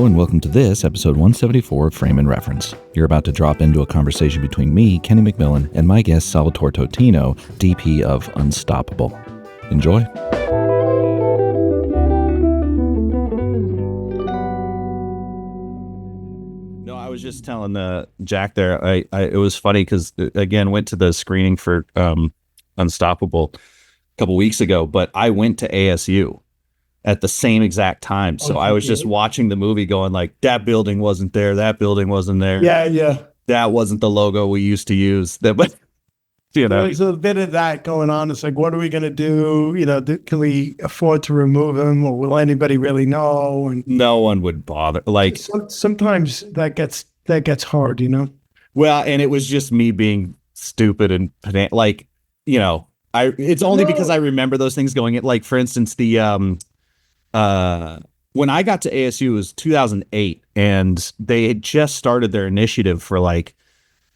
and welcome to this episode 174 of Frame and Reference. You're about to drop into a conversation between me, Kenny McMillan, and my guest, Salvatore Totino, DP of Unstoppable. Enjoy. No, I was just telling Jack there, it was funny because, again, went to the screening for Unstoppable a couple weeks ago, but I went to ASU at the same exact time. So I was just watching the movie going like, that building wasn't there. That building wasn't there. Yeah. That wasn't the logo we used to use. But, There's a bit of that going on. It's like, what are we going to do? Can we afford to remove him, or will anybody really know? And no one would bother. Like sometimes that gets hard, Well, and it was just me being stupid and like, it's only because I remember those things going. Like, for instance, when I got to ASU, it was 2008, and they had just started their initiative for like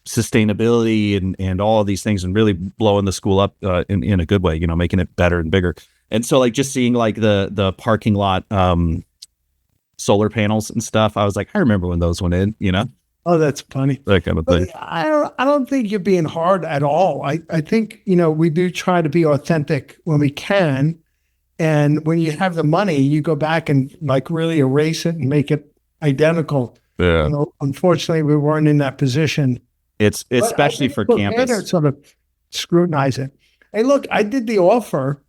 sustainability and all of these things, and really blowing the school up in a good way, making it better and bigger. And so like just seeing like the parking lot solar panels and stuff, I was like, I remember when those went in, Oh, that's funny. That kind of thing. I don't think you're being hard at all. I think, we do try to be authentic when we can. And when you have the money, you go back and like really erase it and make it identical. Yeah. Unfortunately, we weren't in that position. It's especially for campus. Sort of scrutinize it. Hey, look, I did the offer.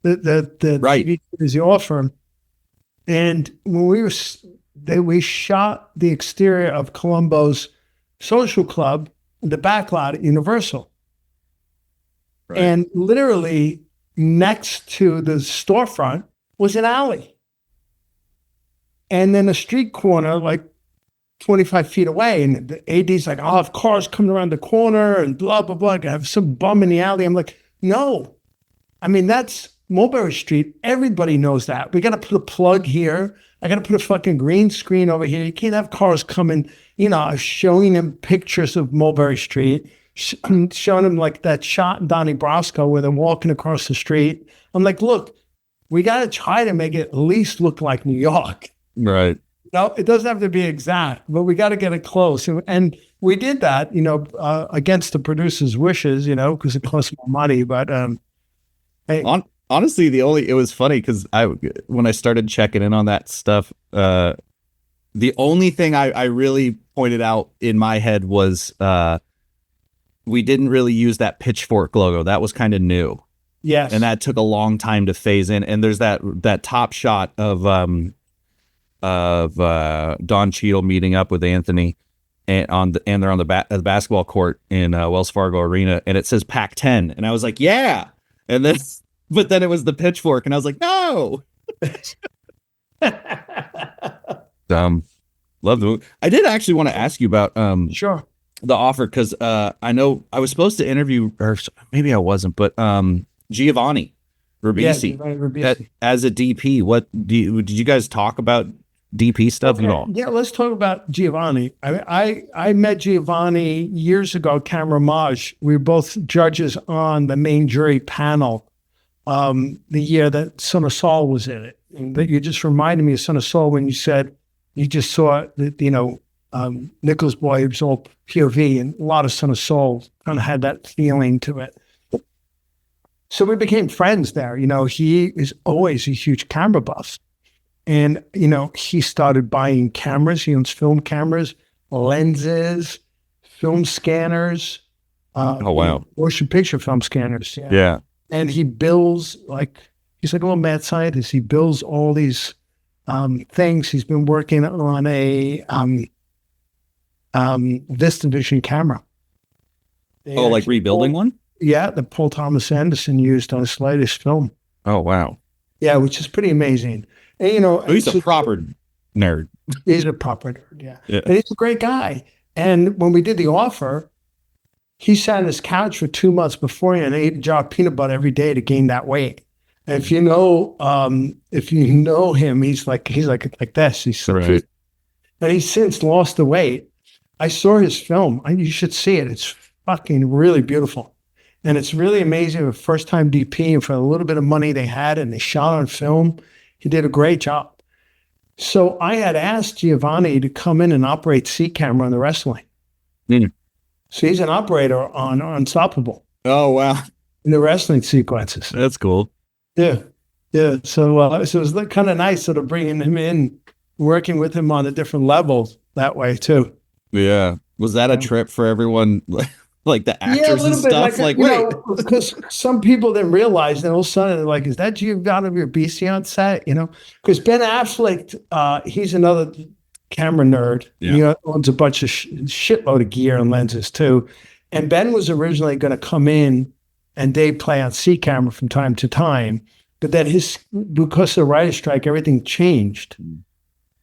The right. TV is the offer. And when we shot the exterior of Columbo's social club, the backlot at Universal. Right. And literally next to the storefront was an alley. And then a street corner, like 25 feet away. And the AD's like, I'll have cars coming around the corner and blah, blah, blah. I have some bum in the alley. I'm like, no. I mean, that's Mulberry Street. Everybody knows that. We got to put a plug here. I got to put a fucking green screen over here. You can't have cars coming, showing him pictures of Mulberry Street, showing him like that shot in Donnie Brasco where they're walking across the street. I'm like, look, we got to try to make it at least look like New York. Right. No, it doesn't have to be exact, but we got to get it close. And we did that, against the producer's wishes, because it costs more money. But hey. Honestly, it was funny because when I started checking in on that stuff, the only thing I really pointed out in my head was we didn't really use that pitchfork logo. That was kind of new. Yes. And that took a long time to phase in. And there's that top shot of Don Cheadle meeting up with Anthony and they're on the basketball court in Wells Fargo Arena, and it says Pac-10. And I was like, yeah. And then but then it was the pitchfork, and I was like, no. Love the movie. I did actually want to ask you about sure, the offer, because I know I was supposed to interview, or maybe I wasn't, but Giovanni Ribisi as a DP. What did you guys talk about DP stuff at all? Yeah, let's talk about Giovanni. I met Giovanni years ago, Camera Maj. We were both judges on the main jury panel the year that Son of Saul was in it. And that you just reminded me of Son of Saul when you said you just saw that, Nicholas Boy, it was all POV, and a lot of Son of Saul kind of had that feeling to it. So we became friends there. He is always a huge camera buff. And, he started buying cameras. He owns film cameras, lenses, film scanners. Oh, wow. Motion picture film scanners. Yeah. And he builds, he's like a little mad scientist. He builds all these things. He's been working on a VistaVision camera. Like rebuilding one? Yeah, that Paul Thomas Anderson used on his latest film. Oh, wow. Yeah, which is pretty amazing. And, he's a proper nerd. He's a proper nerd, yeah. And he's a great guy. And when we did the offer, he sat on his couch for 2 months beforehand and ate a jar of peanut butter every day to gain that weight. And if you know him, he's like this. He's so cute. And he's since lost the weight. I saw his film. You should see it. It's fucking really beautiful. And it's really amazing. The first time DP, and for a little bit of money they had, and they shot on film, he did a great job. So I had asked Giovanni to come in and operate C camera on the wrestling. Mm. So he's an operator on Unstoppable Oh, wow. in the wrestling sequences. That's cool. Yeah. Yeah. So it was kind of nice sort of bringing him in, working with him on a different level that way too. Yeah. Was that a Yeah. trip for evereveryone? Like the Yeah, a actors and little bit stuff? like, Like, wait. because some people didn't realize, and all of a sudden they're like, is that Giovanni Ribisi on set? Because Ben Affleck, he's another camera nerd. Yeah. He owns a bunch of shitload of gear and lenses too. And Ben was originally going to come in and Dave play on C camera from time to time. But then because of the writer's strike, everything changed.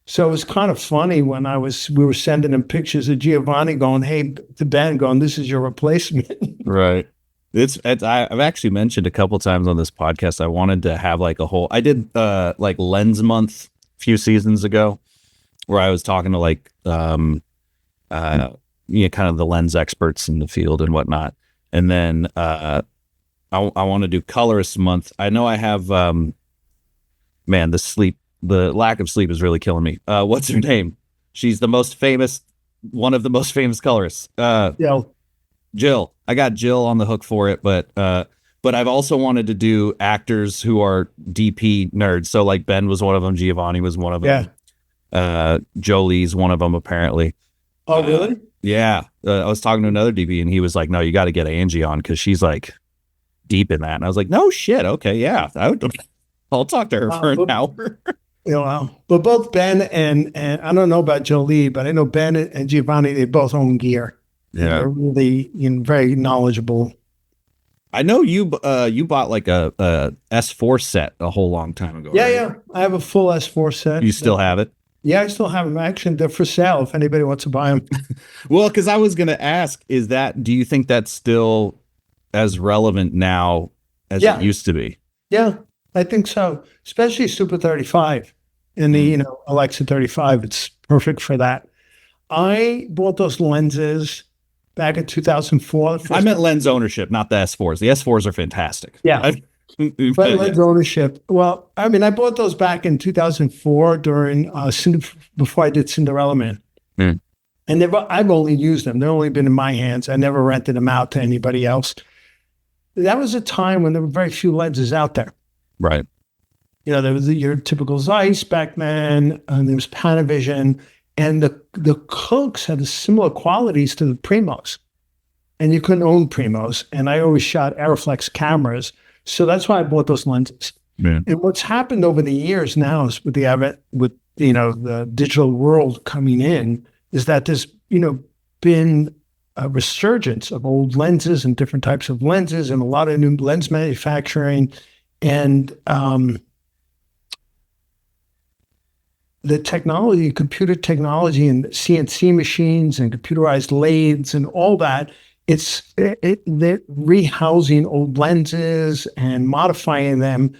So it was kind of funny when we were sending him pictures of Giovanni going, hey, to Ben going, this is your replacement. Right. I've actually mentioned a couple times on this podcast, I wanted to have like I did like Lens Month a few seasons ago where I was talking to like, kind of the lens experts in the field and whatnot. And then I want to do Colorist Month. I know I have, man, the lack of sleep is really killing me. What's her name? She's one of the most famous colorists. Yeah. Jill. I got Jill on the hook for it, but I've also wanted to do actors who are DP nerds. So like Ben was one of them, Giovanni was one of them. Yeah. Jolie's one of them apparently. Oh, really? Yeah. I was talking to another DP and he was like, "No, you got to get Angie on because she's like deep in that." And I was like, "No shit. Okay, yeah. I'll talk to her for an hour." But both Ben and I don't know about Jolie, but I know Ben and Giovanni, they both own gear. Yeah. They're really very knowledgeable. I know you bought like a S4 set a whole long time ago. Yeah, right? yeah. I have a full S4 set. You still have it? Yeah, I still have them. Actually, they're for sale if anybody wants to buy them. Well, because I was going to ask, do you think that's still as relevant now as it used to be? Yeah, I think so. Especially Super 35 and the, Alexa 35. It's perfect for that. I bought those lenses back in 2004. I meant lens ownership, not the S4s. The S4s are fantastic. Yeah. But lens ownership. Well, I mean, I bought those back in 2004 during before I did Cinderella Man. Mm. And I've only used them. They've only been in my hands. I never rented them out to anybody else. That was a time when there were very few lenses out there. Right. There was your typical Zeiss back then, and there was Panavision, and the Cooks had similar qualities to the Primos. And you couldn't own Primos. And I always shot Aeroflex cameras. So that's why I bought those lenses. Yeah. And what's happened over the years now is with the digital world coming in, is that there's been a resurgence of old lenses and different types of lenses and a lot of new lens manufacturing and the technology, computer technology and CNC machines and computerized lathes and all that. They're rehousing old lenses and modifying them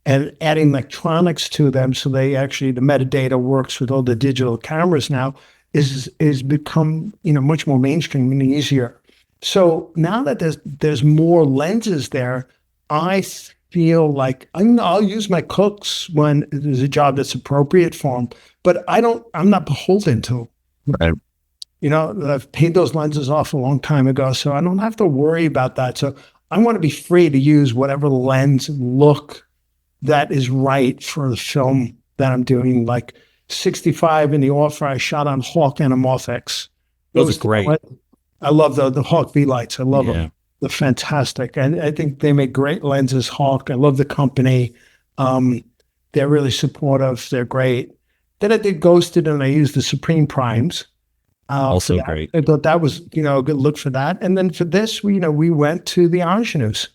and adding electronics to them. So the metadata works with all the digital cameras now is become, much more mainstream and easier. So now that there's more lenses there, I feel like I'll use my Cooks when there's a job that's appropriate for them, but I'm not beholden to them. Right. I've paid those lenses off a long time ago, so I don't have to worry about that. So I want to be free to use whatever lens look that is right for the film that I'm doing. Like 65 in the offer, I shot on Hawk anamorphics. Those are great. I love the Hawk V lights. I love them. They're fantastic. And I think they make great lenses, Hawk. I love the company. They're really supportive. They're great. Then I did Ghosted and I used the Supreme Primes. Also great. I thought that was, a good look for that. And then for this, we went to the Ingenues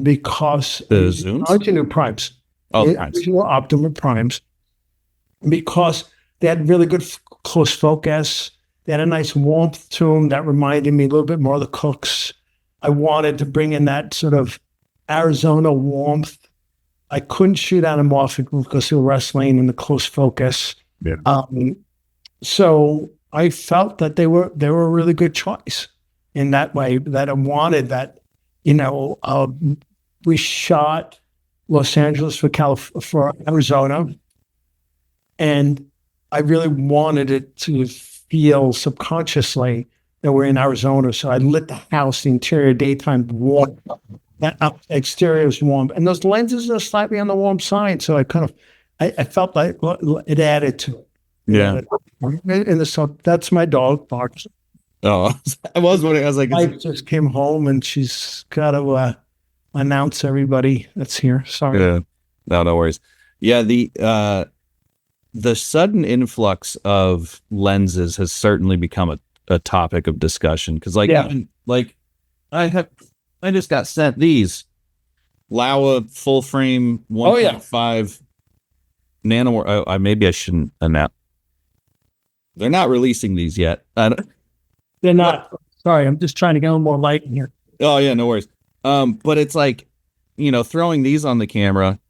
because the Zooms? Ingenu Primes. Oh, the original Optima Primes. Because they had really good close focus. They had a nice warmth to them that reminded me a little bit more of the Cooks. I wanted to bring in that sort of Arizona warmth. I couldn't shoot anamorphic because of wrestling and the close focus. Yeah. So I felt that they were a really good choice in that way, that I wanted that, we shot Los Angeles for Arizona. And I really wanted it to feel subconsciously that we're in Arizona. So I lit the house, the interior daytime warm, that exterior is warm, and those lenses are slightly on the warm side. So I felt like it added to it. Yeah. So that's my dog, Barks. Oh, I was wondering. I was like, Wife just came home and she's got to announce everybody that's here. Sorry. yeah. No, no worries. Yeah, the sudden influx of lenses has certainly become a topic of discussion because, like, Yeah. even like I just got sent these Laowa full frame Oh, yeah. 1.5 nano. Maybe I shouldn't announce. They're not releasing these yet. They're not. Sorry, I'm just trying to get a little more light in here. Oh yeah, no worries. But it's like, throwing these on the camera,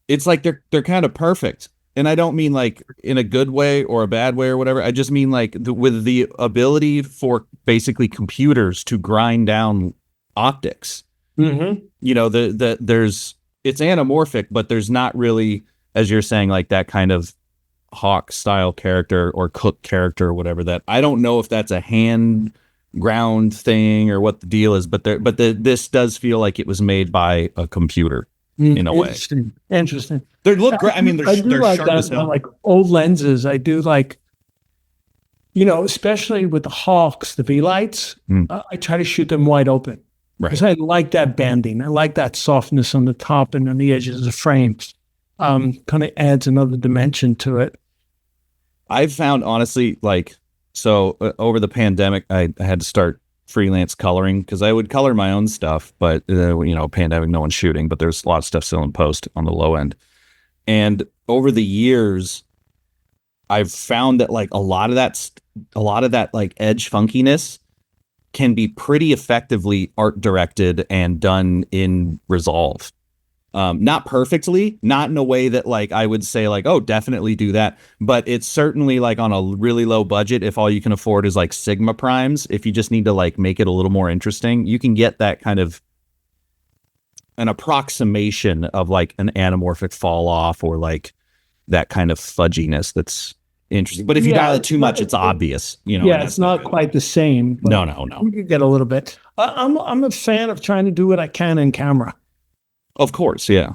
it's like they're kind of perfect. And I don't mean like in a good way or a bad way or whatever. I just mean like with the ability for basically computers to grind down optics. Mm-hmm. It's anamorphic, but there's not really, as you're saying, like that kind of Hawk style character or Cook character or whatever. That I don't know if that's a hand ground thing or what the deal is, but this does feel like it was made by a computer in a way. Interesting. They look great. I mean, they're like sharp as hell. Like old lenses. I do like, especially with the Hawks, the V lights. I try to shoot them wide open because I like that banding. I like that softness on the top and on the edges of the frames. Kind of adds another dimension to it. I've found, honestly, like, so over the pandemic, I had to start freelance coloring because I would color my own stuff, but pandemic, no one's shooting, but there's a lot of stuff still in post on the low end. And over the years, I've found that like a lot of that like edge funkiness can be pretty effectively art directed and done in Resolve. Not perfectly, not in a way that like I would say like, oh, definitely do that. But it's certainly like on a really low budget. If all you can afford is like Sigma primes, if you just need to like make it a little more interesting, you can get that kind of an approximation of like an anamorphic fall off or like that kind of fudginess that's interesting. But if you dial it too much, it's obvious, Yeah, it's not quite the same. No. You can get a little bit. I'm a fan of trying to do what I can in camera. Of course, yeah.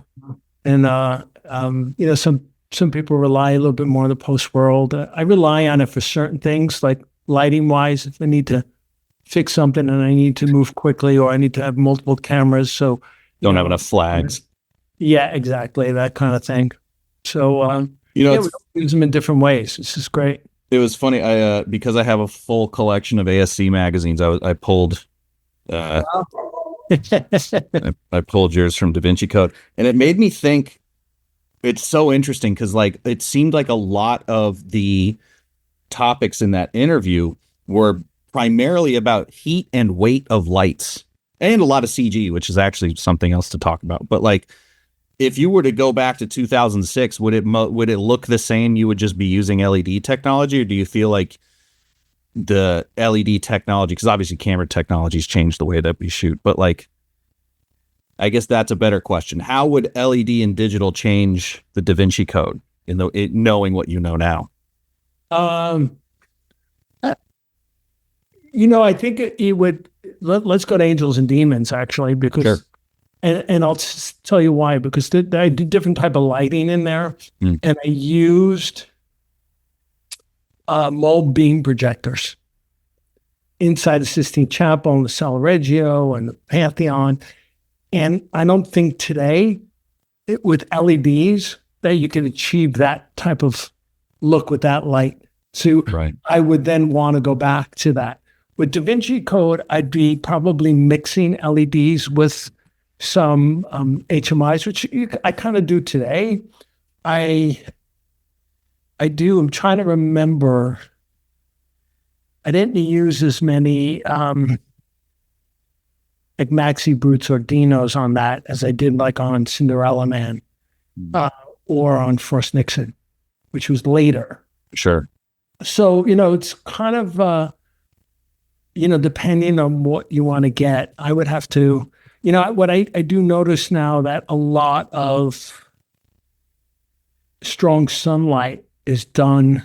And some people rely a little bit more on the post world. I rely on it for certain things, like lighting wise, if I need to fix something and I need to move quickly, or I need to have multiple cameras, so don't have enough flags. Yeah, exactly, that kind of thing. So we use them in different ways. This is great. It was funny. I because I have a full collection of ASC magazines. I pulled. I pulled yours from Da Vinci Code, and it made me think. It's so interesting because like it seemed like a lot of the topics in that interview were primarily about heat and weight of lights and a lot of CG, which is actually something else to talk about. But like, if you were to go back to 2006, would it look the same? You would just be using LED technology, or do you feel like the LED technology, because obviously camera technology's changed the way that we shoot, but like, I guess that's a better question. How would LED and digital change the Da Vinci Code knowing what you know now? I think it would. Let's go to Angels and Demons actually, because, sure. and I'll tell you why. Because I did different type of lighting in there, and I used bulb beam projectors inside the Sistine Chapel and the Sala Reggio and the Pantheon. And I don't think today, with LEDs, that you can achieve that type of look with that light. So I would then want to go back to that. With Da Vinci Code, I'd be probably mixing LEDs with some HMIs, which I kind of do today. I do. I'm trying to remember. I didn't use as many like Maxi Brutes or Dinos on that as I did like on Cinderella Man or on Frost Nixon, which was later. Sure. So, it's kind of, depending on what you want to get, I would have to, what I do notice now that a lot of strong sunlight is done.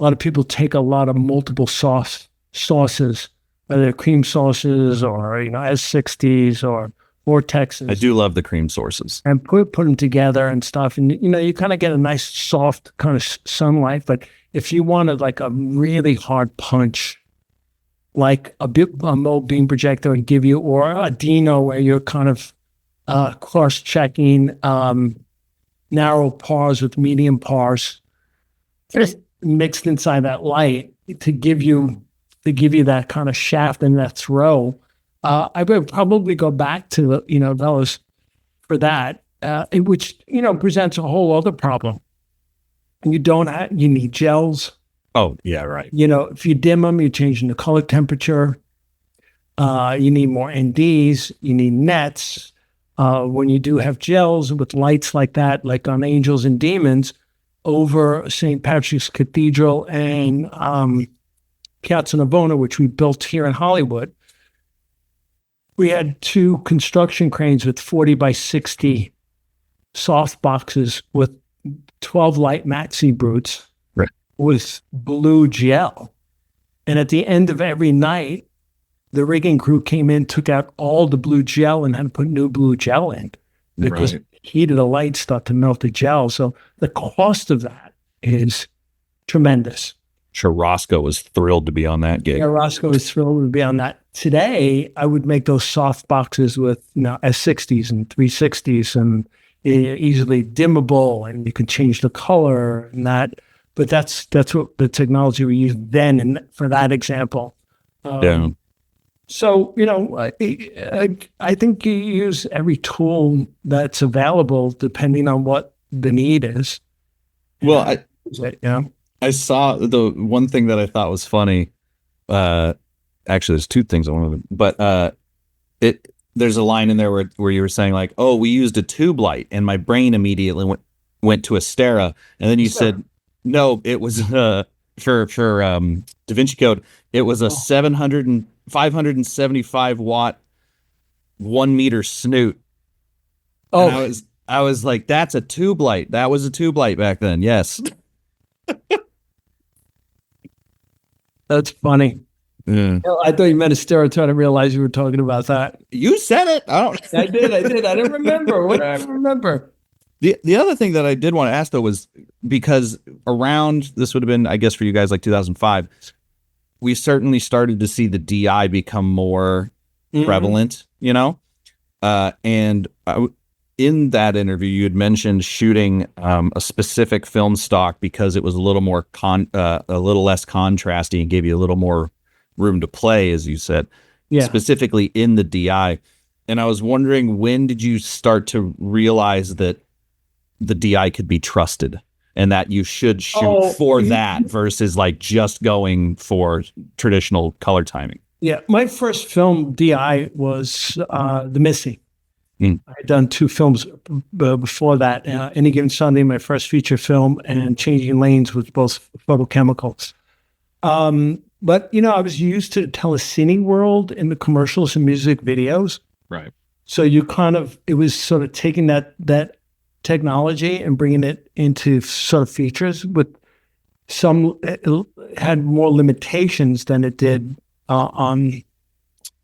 A lot of people take a lot of multiple sauces, whether they're cream sauces or, S60s or vortexes. I do love the cream sources. And put them together and stuff. And, you kind of get a nice, soft kind of sunlight. But if you wanted like a really hard punch, like a mobile beam projector would give you, or a Dino where you're kind of cross-checking narrow pars with medium pars, just mixed inside that light to give you that kind of shaft and that throw. I would probably go back to those for that, which presents a whole other problem. You need gels. Oh yeah, right. If you dim them, you're changing the color temperature. You need more NDs. You need nets. When you do have gels with lights like that, like on Angels and Demons, over St. Patrick's Cathedral and Piazza Navona, which we built here in Hollywood, we had 2 construction cranes with 40 by 60 soft boxes with 12 light Maxi Brutes, right, with blue gel. And at the end of every night, the rigging crew came in, took out all the blue gel and had to put new blue gel in because the heat of the light started to melt the gel. So the cost of that is tremendous. Sure, Roscoe was thrilled to be on that gig. Yeah, Roscoe was thrilled to be on that. Today, I would make those soft boxes with S60s and 360s and easily dimmable, and you can change the color and that. But that's what the technology we used then, and for that example. Yeah. So I think you use every tool that's available depending on what the need is. Well, I saw the one thing that I thought was funny. Actually, there's 2 things I wanted to, but there's a line in there where you were saying like, "Oh, we used a tube light," and my brain immediately went to Astera, and then you said, "No, it was for Da Vinci Code. It was a 575 watt 1 meter snoot." Oh, and I was like, "That's a tube light. That was a tube light back then." Yes. That's funny. Yeah. I thought you meant Astera. I didn't realize you were talking about that. You said it. I did. I didn't remember. What did I remember? The other thing that I did want to ask, though, was because around, this would have been, I guess, for you guys, like 2005, we certainly started to see the DI become more prevalent, and in that interview, you had mentioned shooting a specific film stock because it was a little more a little less contrasty and gave you a little more room to play, as you said, specifically in the DI. And I was wondering, when did you start to realize that the DI could be trusted and that you should shoot for that versus like just going for traditional color timing? Yeah, my first film DI was The Missing. I had done 2 films before that. Any Given Sunday, my first feature film, and Changing Lanes was both photochemicals. But, I was used to telecine world in the commercials and music videos. Right. So it was sort of taking that technology and bringing it into sort of features with it had more limitations than it did in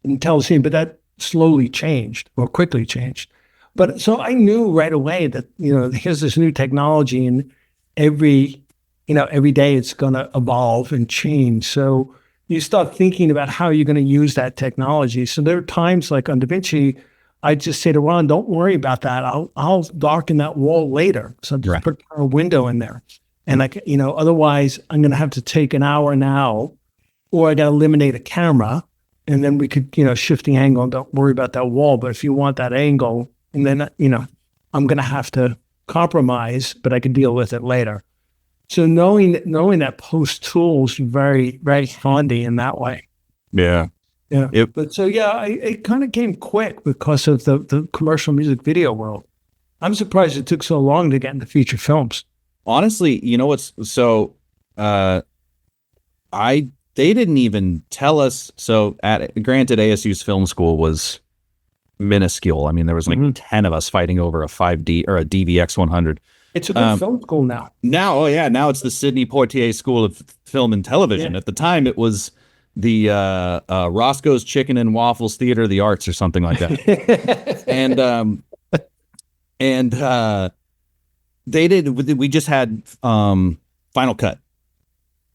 telecine, but that slowly changed or quickly changed. But so I knew right away that, here's this new technology, and every day it's going to evolve and change. So you start thinking about how you're going to use that technology. So there are times like on Da Vinci, I just say to Ron, don't worry about that. I'll darken that wall later. So just put a window in there. And otherwise I'm going to have to take an hour now, or I got to eliminate a camera, and then we could, shift the angle and don't worry about that wall. But if you want that angle, and then, I'm going to have to compromise, but I can deal with it later. So knowing that post tools very, very handy in that way. Yeah. Yeah. It kind of came quick because of the commercial music video world. I'm surprised it took so long to get into feature films. Honestly, what's so they didn't even tell us. So granted, ASU's film school was minuscule. I mean, there was like 10 of us fighting over a 5D or a DVX 100. It's a good film school now. Now, oh yeah, now it's the Sidney Poitier School of Film and Television. Yeah. At the time, it was the Roscoe's Chicken and Waffles Theater of the Arts or something like that. And they did. We just had Final Cut.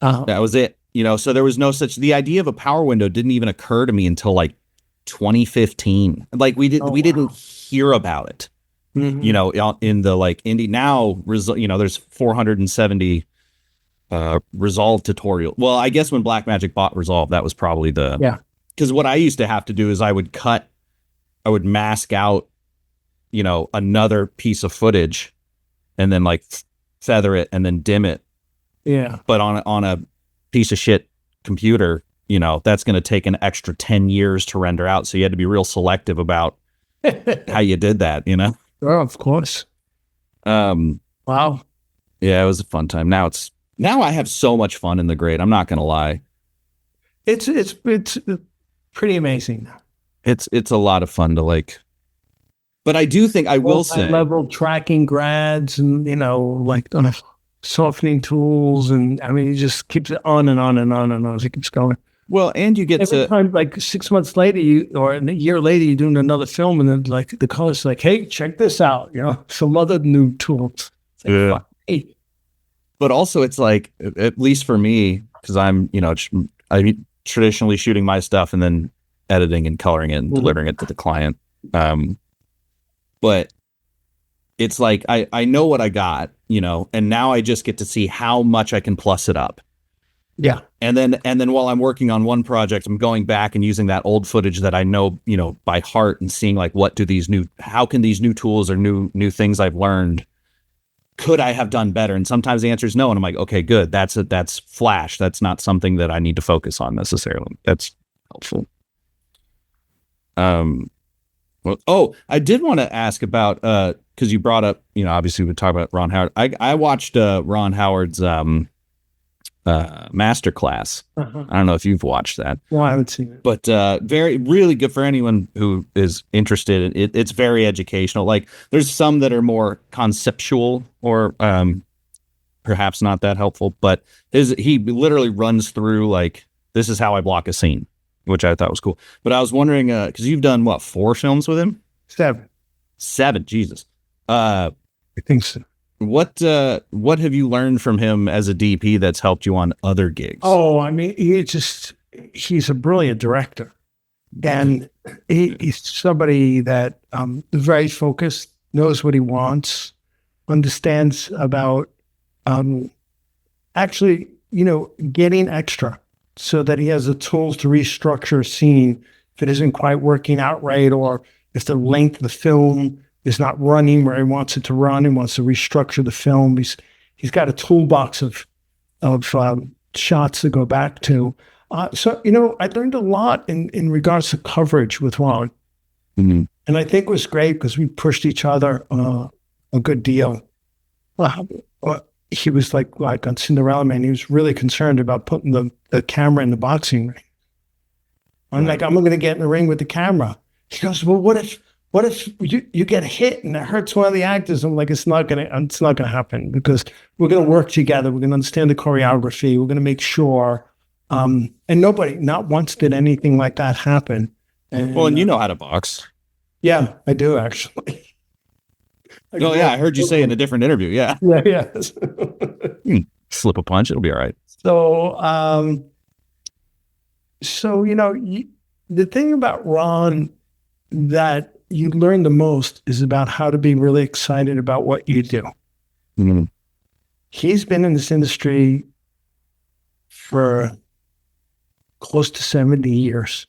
That was it. So there was no such. The idea of a power window didn't even occur to me until like 2015. Like we didn't hear about it. Mm-hmm. In the like indie now, there's 470 Resolve tutorial. Well, I guess when Blackmagic bought Resolve, that was probably because what I used to have to do is I would mask out, another piece of footage and then like feather it and then dim it. Yeah. But on a piece of shit computer, that's going to take an extra 10 years to render out. So you had to be real selective about how you did that, Oh, of course. Wow. Yeah, it was a fun time. Now I have so much fun in the grade. I'm not going to lie. It's pretty amazing. It's a lot of fun to like, but I do think I will say level tracking grads and, like softening tools. And I mean, it just keeps it on and on and on and on as it keeps going. Well, and you get every time, like 6 months later, or a year later, you're doing another film, and then like the color's like, "Hey, check this out!" Some other new tools. Like, yeah. Hey. But also, it's like, at least for me, because I'm traditionally shooting my stuff and then editing and coloring it and delivering it to the client. But it's like I know what I got, and now I just get to see how much I can plus it up. Yeah. And then while I'm working on one project, I'm going back and using that old footage that I know, by heart, and seeing like, how can these new tools or new things I've learned, could I have done better? And sometimes the answer is no. And I'm like, okay, good. That's flash. That's not something that I need to focus on necessarily. That's helpful. I did want to ask about, cause you brought up, obviously we talk about Ron Howard. I watched, Ron Howard's, masterclass. I don't know if you've watched that. Well, I haven't seen it, but really good for anyone who is interested in it. It's very educational. Like, there's some that are more conceptual or perhaps not that helpful, but he literally runs through like, this is how I block a scene, which I thought was cool. But I was wondering, because you've done 4 films with him? 7, Jesus. I think so. What have you learned from him as a DP that's helped you on other gigs? Oh, I mean, he's a brilliant director, and he's somebody that is very focused, knows what he wants, understands about actually, getting extra so that he has the tools to restructure a scene if it isn't quite working out right, or if the length of the film is not running where he wants it to run and wants to restructure the film. He's got a toolbox of shots to go back to. So I learned a lot in regards to coverage with Ron. Mm-hmm. And I think it was great because we pushed each other a good deal. He was like on Cinderella Man, he was really concerned about putting the camera in the boxing ring. I'm like, I'm going to get in the ring with the camera. He goes, well, what if you get hit and it hurts one of the actors? I'm like, it's not gonna happen, because we're gonna work together. We're gonna understand the choreography. We're gonna make sure. And not once did anything like that happen. And you know how to box. Yeah, I do actually. I heard you say in a different interview. Yeah. Yeah. Slip a punch, it'll be all right. So the thing about Ron that you learn the most is about how to be really excited about what you do. Mm-hmm. He's been in this industry for close to 70 years.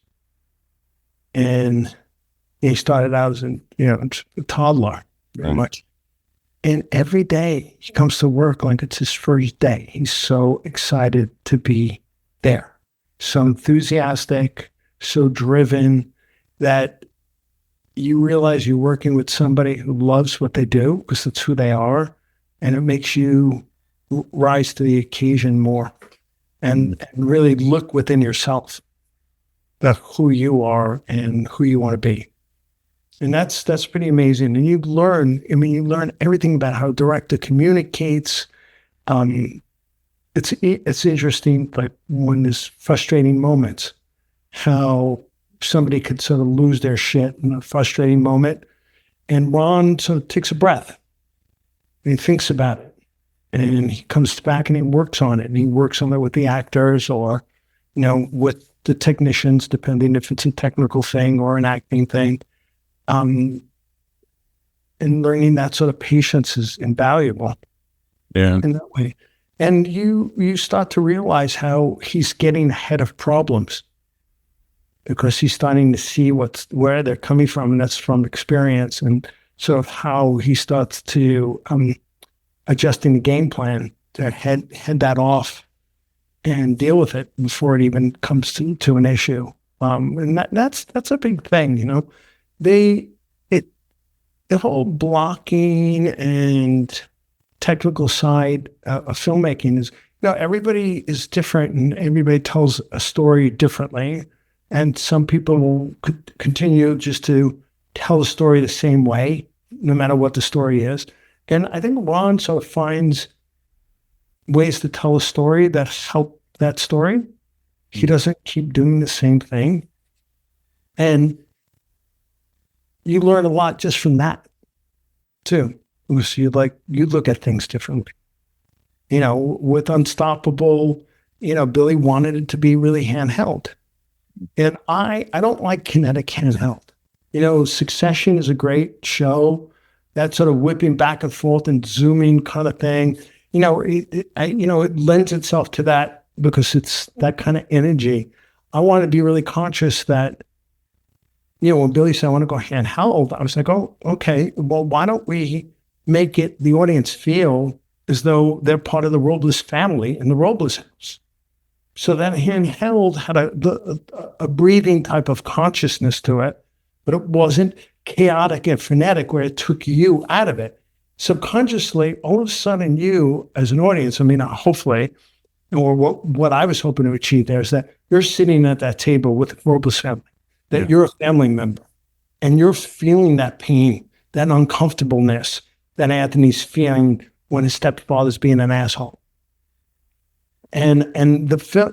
And he started out as a toddler, very much. And every day he comes to work like it's his first day. He's so excited to be there, so enthusiastic, so driven, that you realize you're working with somebody who loves what they do, because that's who they are, and it makes you rise to the occasion more and really look within yourself at who you are and who you want to be. And that's pretty amazing. And you learn, I mean, you learn everything about how a director communicates. Um, it's interesting, like when there's frustrating moments, how somebody could sort of lose their shit in a frustrating moment. And Ron sort of takes a breath and he thinks about it. And he comes back and he works on it. And he works on it with the actors or, with the technicians, depending if it's a technical thing or an acting thing. And learning that sort of patience is invaluable in that way. And you start to realize how he's getting ahead of problems because he's starting to see where they're coming from, and that's from experience, and sort of how he starts to adjusting the game plan to head that off and deal with it before it even comes to an issue. And that's a big thing, the whole blocking and technical side of filmmaking is, everybody is different and everybody tells a story differently. And some people will continue just to tell the story the same way, no matter what the story is. And I think Ron sort of finds ways to tell a story that help that story. He doesn't keep doing the same thing. And you learn a lot just from that, too. So you look at things differently. With Unstoppable, Billy wanted it to be really handheld. And I don't like kinetic handheld. Succession is a great show. That sort of whipping back and forth and zooming kind of thing. It lends itself to that because it's that kind of energy. I want to be really conscious that, when Billy said, I want to go handheld, I was like, oh, okay, well, why don't we make it the audience feel as though they're part of the Robles family in the Robles house? So that handheld had a breathing type of consciousness to it, but it wasn't chaotic and frenetic where it took you out of it. Subconsciously, all of a sudden you, as an audience, hopefully, or what I was hoping to achieve there is that you're sitting at that table with the Robles family, that you're a family member, and you're feeling that pain, that uncomfortableness that Anthony's feeling when his stepfather's being an asshole. And the film,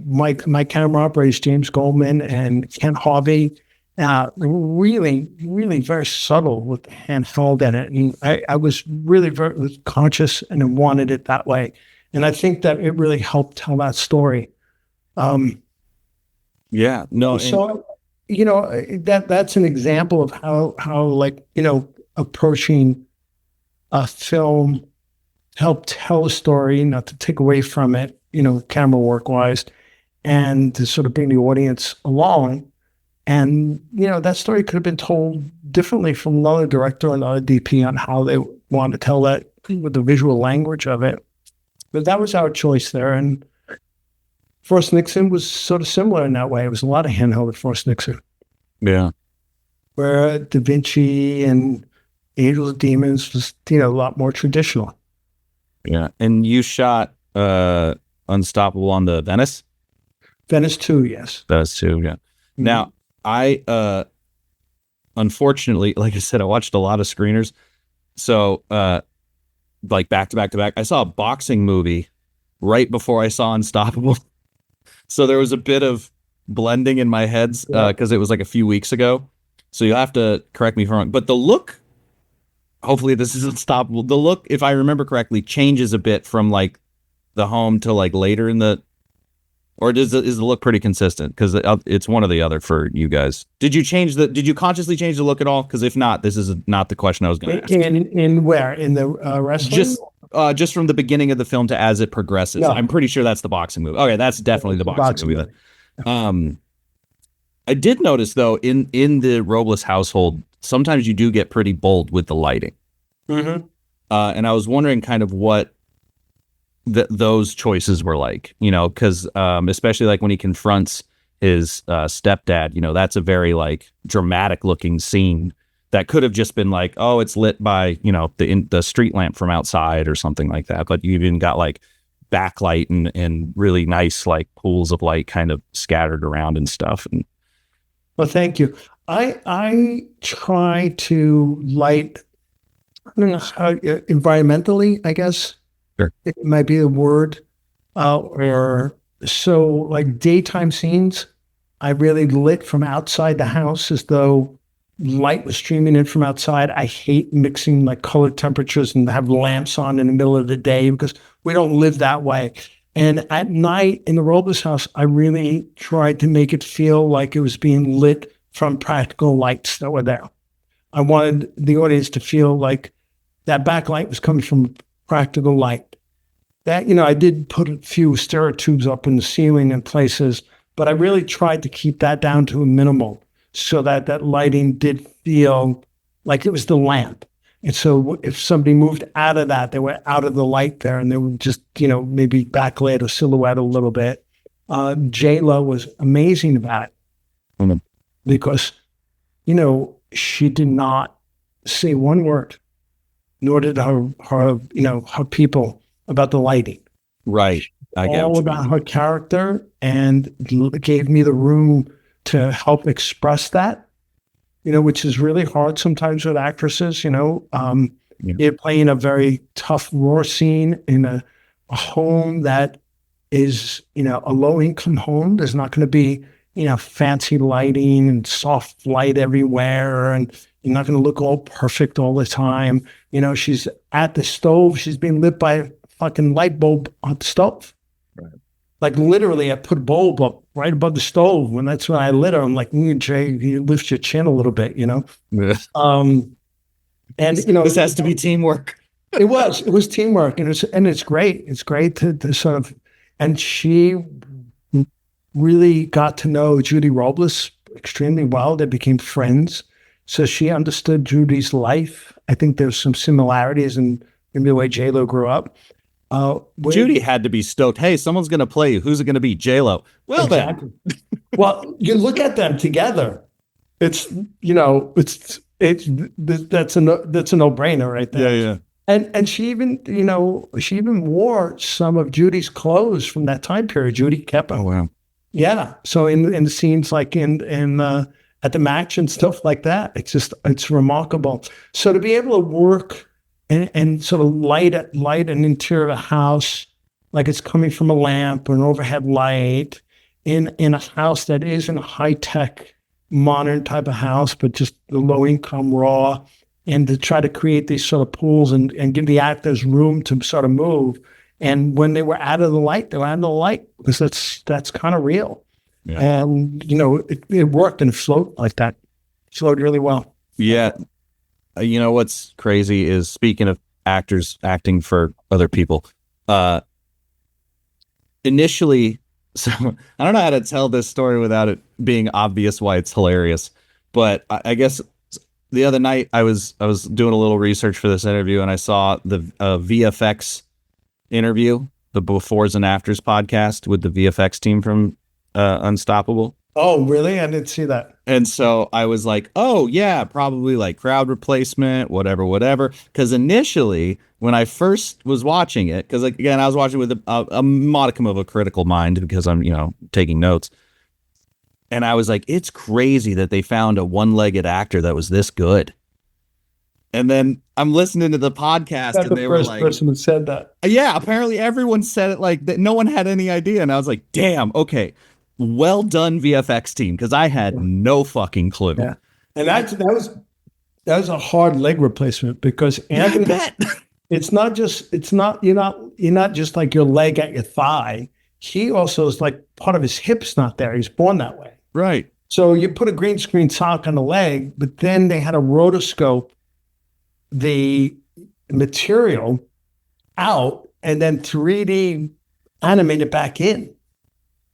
my camera operators, James Goldman and Ken Harvey, really, really very subtle with the handheld in it. And I was really very conscious and wanted it that way. And I think that it really helped tell that story. So, that's an example of how approaching a film helped tell a story, not to take away from it, camera work wise, and to sort of bring the audience along. And, that story could have been told differently from another director or another DP on how they want to tell that with the visual language of it. But that was our choice there. And Forrest Nixon was sort of similar in that way. It was a lot of handheld at Forrest Nixon. Yeah. Where Da Vinci and Angels and Demons was, a lot more traditional. Yeah. And you shot Unstoppable on the Venice? Venice 2, yes. Venice 2, yeah. Mm-hmm. Now, I unfortunately, like I said, I watched a lot of screeners. So back to back. I saw a boxing movie right before I saw Unstoppable. So there was a bit of blending in my heads because it was like a few weeks ago. So you'll have to correct me if I'm wrong. But the look, hopefully this is Unstoppable. The look, if I remember correctly, changes a bit from like the home to like later in the, or is the look pretty consistent? Because it's one or the other for you guys. Did you consciously change the look at all? Because if not, this is not the question I was going to ask. In where? In the wrestling? Just from the beginning of the film to as it progresses. No. I'm pretty sure that's the boxing movie. Okay, that's definitely the boxing movie. I did notice though in the Robles household, sometimes you do get pretty bold with the lighting. Mm-hmm. And I was wondering kind of what those choices were like, because especially like when he confronts his stepdad, that's a very like dramatic looking scene that could have just been like, oh, it's lit by, the street lamp from outside or something like that. But you even got like backlight and really nice like pools of light kind of scattered around and stuff. And well, thank you. I try to light, I don't know how, environmentally, I guess Sure. it might be the word, or so like daytime scenes. I really lit from outside the house as though light was streaming in from outside. I hate mixing like color temperatures and have lamps on in the middle of the day because we don't live that way. And at night in the Robles house, I really tried to make it feel like it was being lit from practical lights that were there. I wanted the audience to feel like that backlight was coming from practical light. That, I did put a few stereotubes up in the ceiling in places, but I really tried to keep that down to a minimal so that that lighting did feel like it was the lamp. And so if somebody moved out of that, they were out of the light there and they were just, maybe backlit or silhouette a little bit. J-Lo was amazing about it Mhm. because, she did not say one word, nor did her people about the lighting. Right. I get All what you mean. about her character and gave me the room to help express that, which is really hard sometimes with actresses, Yeah. you're playing a very tough, raw scene in a home that is, a low income home. There's not going to be, fancy lighting and soft light everywhere. And you're not going to look all perfect all the time. She's at the stove. She's being lit by a fucking light bulb on the stove. Right. Like literally, I put a bulb up right above the stove. When that's when I lit her, I'm like, Jay, you lift your chin a little bit, Yeah. And This has to be teamwork. it was teamwork, and it's great. It's great to sort of, and she really got to know Judy Robles extremely well. They became friends, so she understood Judy's life. I think there's some similarities in the way J-Lo grew up. Judy had to be stoked. Hey, someone's going to play you. Who's it going to be? J-Lo. Well, exactly. Well, you look at them together. It's that's a no-brainer right then. there. Yeah, yeah. And she even wore some of Judy's clothes from that time period. Judy kept them. Oh, wow. Yeah. So in the scenes like in at the match and stuff like that, it's remarkable. So to be able to work and sort of light an interior of a house like it's coming from a lamp or an overhead light in a house that isn't a high tech modern type of house, but just the low income raw, and to try to create these sort of pools and give the actors room to sort of move. And when they were out of the light, they were out of the light because that's kind of real. Yeah. And, it worked and it flowed like that. It flowed really well. Yeah. What's crazy is, speaking of actors acting for other people, initially, so I don't know how to tell this story without it being obvious why it's hilarious, but I guess the other night I was doing a little research for this interview and I saw the VFX interview, the Befores and Afters podcast with the VFX team from Unstoppable. Oh, really? I didn't see that. And so I was like, oh, yeah, probably like crowd replacement, whatever. Because initially, when I first was watching it, because again, I was watching with a modicum of a critical mind because I'm, taking notes. And I was like, it's crazy that they found a one-legged actor that was this good. And then I'm listening to the podcast That's and the they were first like, person who said that. yeah, apparently everyone said it like that. No one had any idea. And I was like, damn, okay. Well done, VFX team, because I had no fucking clue. Yeah. And that was a hard leg replacement because Anthony, I bet. you're not just like your leg at your thigh. He also is like part of his hip's not there. He's born that way. Right. So you put a green screen sock on the leg, but then they had to rotoscope the material out and then 3D animate it back in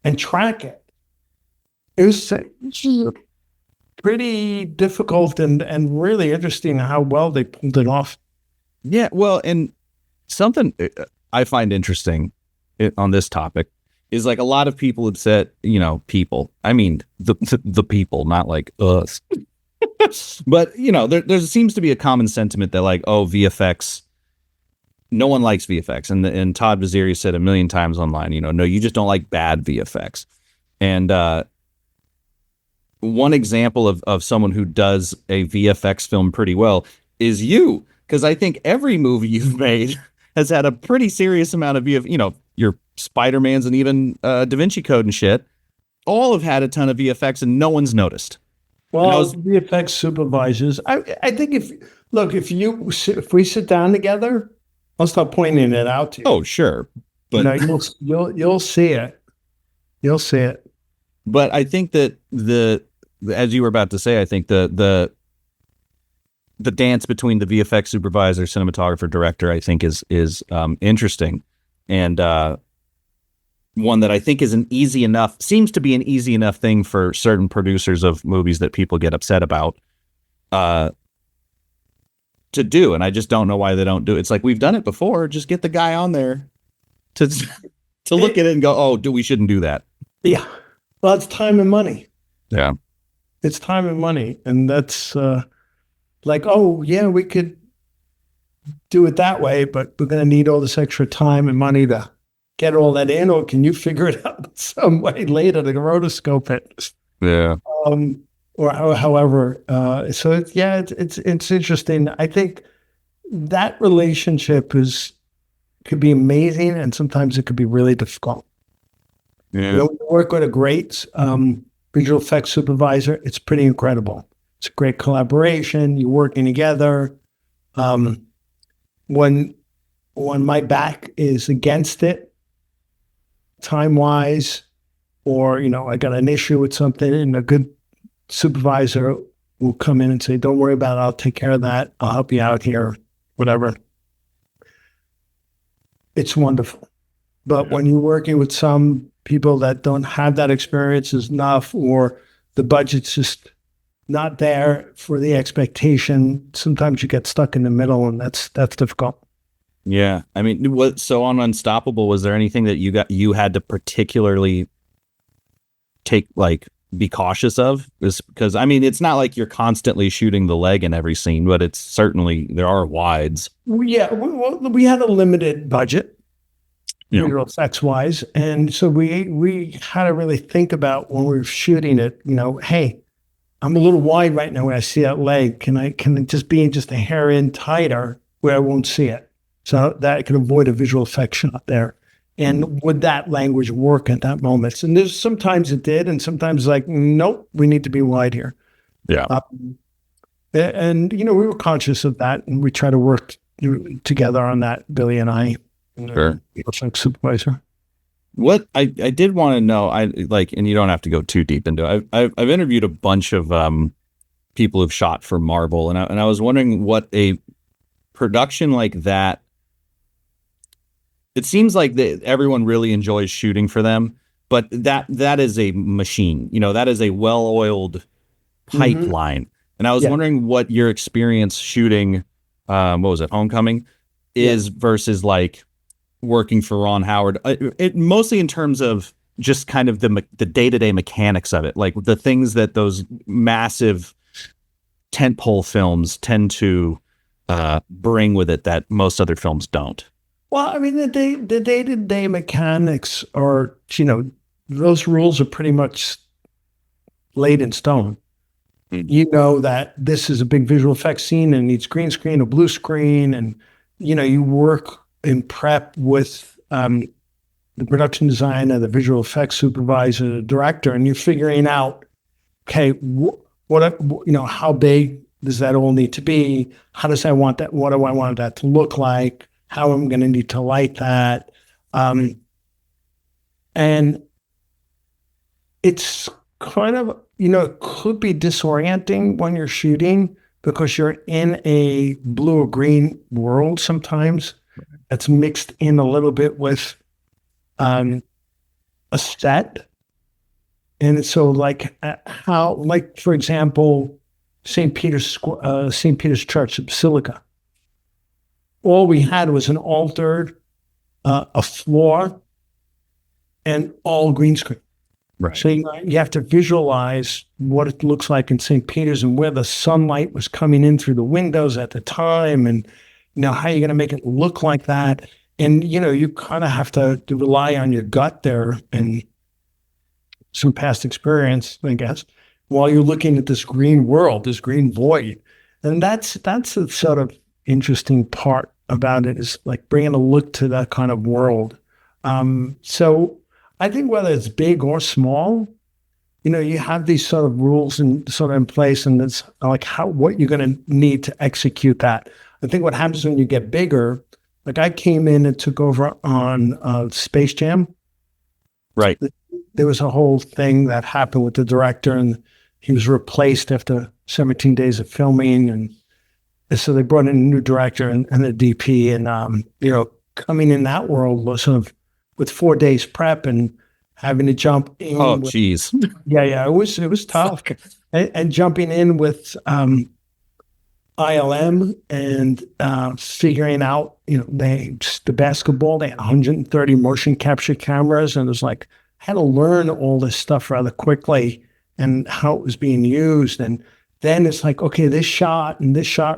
and track it. It was pretty difficult and really interesting how well they pulled it off. Yeah. Well, and something I find interesting on this topic is like a lot of people have said, people, I mean, the people, not like us, but there seems to be a common sentiment that like, oh, VFX, no one likes VFX. And Todd Vaziri said a million times online, no, you just don't like bad VFX. And one example of someone who does a VFX film pretty well is you, because I think every movie you've made has had a pretty serious amount of your Spider-Mans and even Da Vinci Code and shit. All have had a ton of VFX and no one's noticed. And I Well, was, VFX supervisors. I think if we sit down together, I'll start pointing it out to you. oh, sure. You But know, you'll see it. You'll see it. but I think that as you were about to say, I think the dance between the VFX supervisor, cinematographer, director, I think is interesting, and one that I think seems to be an easy enough thing for certain producers of movies that people get upset about to do, and I just don't know why they don't do it. It's like, we've done it before. Just get the guy on there to look at it and go, oh, we shouldn't do that. Yeah. Well, it's time and money. Yeah. It's time and money, and that's like, oh yeah, we could do it that way, but we're going to need all this extra time and money to get all that in, or can you figure it out some way later to rotoscope it? Yeah. Or however. So it's interesting. I think that relationship could be amazing, and sometimes it could be really difficult. Yeah. You know, when you work with a great visual effects supervisor, it's pretty incredible. It's a great collaboration. You're working together. When my back is against it, time wise, or I got an issue with something, and a good supervisor will come in and say, "Don't worry about it. I'll take care of that. I'll help you out here, whatever." It's wonderful. But when you're working with some people that don't have that experience enough, or the budget's just not there for the expectation, sometimes you get stuck in the middle, and that's difficult. Yeah. I mean, so on Unstoppable, was there anything that you had to particularly be cautious of? Because I mean, it's not like you're constantly shooting the leg in every scene, but it's certainly, there are wides. Yeah, we had a limited budget, visual effects wise, and so we had to really think about when we were shooting it. Hey, I'm a little wide right now when I see that leg. Can it just be just a hair in tighter where I won't see it, so that I can avoid a visual effect shot there? And would that language work at that moment? And there's sometimes it did, and sometimes like, nope, we need to be wide here. Yeah. And we were conscious of that, and we try to work together on that, Billy and I, Sure. like supervisor. What I did want to know, and you don't have to go too deep into it. I've interviewed a bunch of people who've shot for Marvel, and I was wondering what a production like that. It seems like everyone really enjoys shooting for them, but that is a machine. That is a well-oiled pipeline. And I was wondering what your experience shooting, what was it, Homecoming, is versus like working for Ron Howard. It mostly in terms of just kind of the day-to-day mechanics of it, like the things that those massive tentpole films tend to bring with it that most other films don't. Well, I mean, the day-to-day mechanics are, those rules are pretty much laid in stone. You know that this is a big visual effects scene and needs green screen or blue screen, and you work in prep with the production designer, the visual effects supervisor, the director, and you're figuring out, okay, how big does that all need to be? How does I want that? What do I want that to look like? How am I going to need to light that? And it's kind of, it could be disorienting when you're shooting because you're in a blue or green world sometimes. That's mixed in a little bit with a set. And so for example, St. Peter's Church, Basilica. All we had was an altar, a floor, and all green screen. Right. So you have to visualize what it looks like in St. Peter's and where the sunlight was coming in through the windows at the time, and how you're going to make it look like that. And you kind of have to rely on your gut there and some past experience, I guess. while you're looking at this green world, this green void. And that's the sort of interesting part about it, is like bringing a look to that kind of world. So I think whether it's big or small, you have these sort of rules and sort of in place, and it's like what you're going to need to execute that. I think what happens when you get bigger, like I came in and took over on Space Jam. Right. There was a whole thing that happened with the director, and he was replaced after 17 days of filming. And so they brought in a new director and a DP. And, coming in that world was sort of with 4 days prep and having to jump in. Oh, geez. Yeah. It was tough. And jumping in with ILM and figuring out, the basketball, they had 130 motion capture cameras. And it was like, I had to learn all this stuff rather quickly and how it was being used. And then it's like, okay, this shot